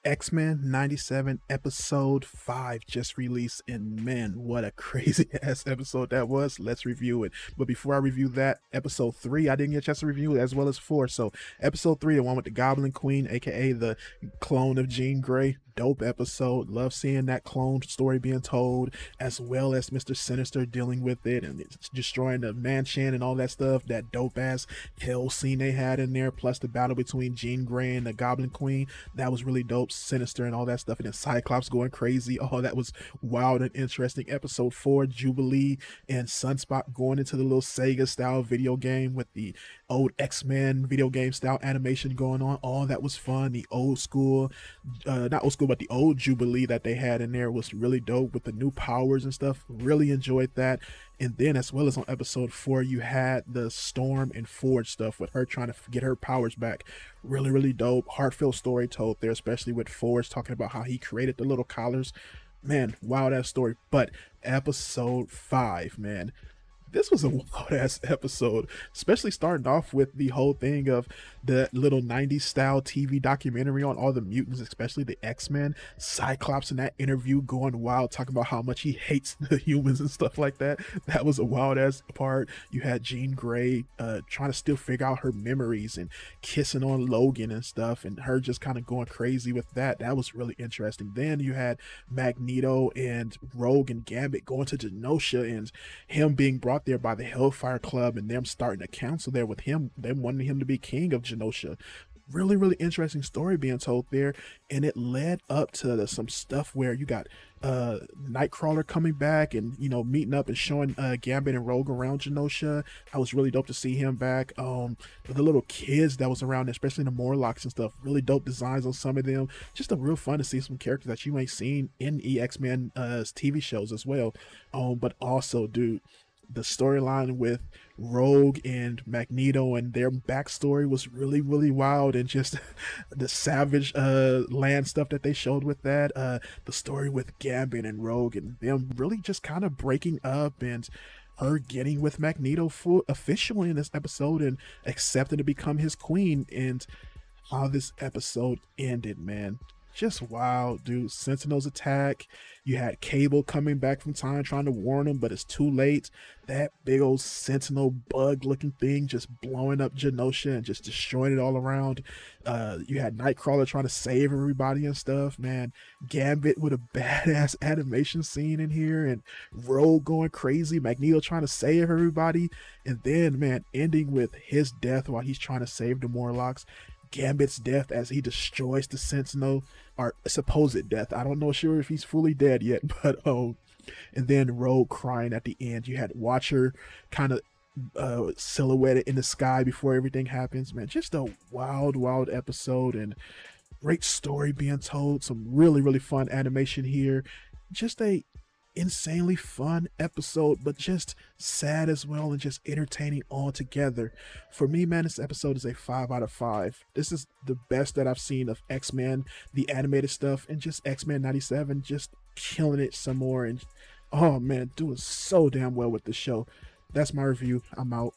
X-Men 97 episode 5 just released, and man, what a crazy ass episode that was. Let's review it. But before I review that, episode 3 I didn't get a chance to review, as well as 4. So episode 3, the one with the Goblin Queen, aka the clone of Jean Grey, dope episode. Love seeing that clone story being told, as well as Mr. Sinister dealing with it and destroying the mansion and all that stuff. That dope ass hell scene they had in there, plus the battle between Jean Grey and the Goblin Queen. That was really dope. Sinister and all that stuff, and then Cyclops going crazy. Oh, that was wild and interesting. Episode 4, Jubilee and Sunspot going into the little Sega style video game with the old X-Men video game style animation going on. Oh, that was fun. The old school, not old school, but the old Jubilee that they had in there was really dope with the new powers and stuff. Really enjoyed that. And then, as well as on episode 4, you had the Storm and Forge stuff with her trying to get her powers back. Really, really dope. Heartfelt story told there, especially with Forge talking about how he created the little collars. Man, wild ass story. But episode 5, man, this was a wild ass episode, especially starting off with the whole thing of the little 90s style TV documentary on all the mutants, especially the X-Men. Cyclops in that interview going wild, talking about how much he hates the humans and stuff like that. That was a wild ass part. You had Jean Grey trying to still figure out her memories and kissing on Logan and stuff, and her just kind of going crazy with that. That was really interesting. Then you had Magneto and Rogue and Gambit going to Genosha and him being brought there by the Hellfire Club and them starting a council there with him, them wanting him to be king of Genosha. Really, really interesting story being told there, and it led up to some stuff where you got Nightcrawler coming back and meeting up and showing Gambit and Rogue around Genosha. That was really dope to see him back. The little kids that was around, especially the Morlocks and stuff, really dope designs on some of them. Just a real fun to see some characters that you ain't seen in X-Men TV shows as well. But also, dude, the storyline with Rogue and Magneto and their backstory was really, really wild, and just the savage land stuff that they showed with that, the story with Gambit and Rogue and them really just kind of breaking up, and her getting with Magneto officially in this episode and accepting to become his queen, and how this episode ended, man. Just wild, dude. Sentinel's attack. You had Cable coming back from time trying to warn him, but it's too late. That big old Sentinel bug looking thing just blowing up Genosha and just destroying it all around. You had Nightcrawler trying to save everybody and stuff, man. Gambit with a badass animation scene in here, and Rogue going crazy. Magneto trying to save everybody. And then, man, ending with his death while he's trying to save the Morlocks. Gambit's death as he destroys the Sentinel, or supposed death. I don't know sure if he's fully dead yet, but and then Rogue crying at the end. You had Watcher kind of silhouetted in the sky before everything happens. Man, just a wild, wild episode, and great story being told. Some really, really fun animation here. Just a insanely fun episode, but just sad as well, and just entertaining altogether. For me, man, this episode is a 5 out of 5. This is the best that I've seen of X-Men, the animated stuff, and just X-Men 97 just killing it some more, and oh man, doing so damn well with the show. That's my review. I'm out.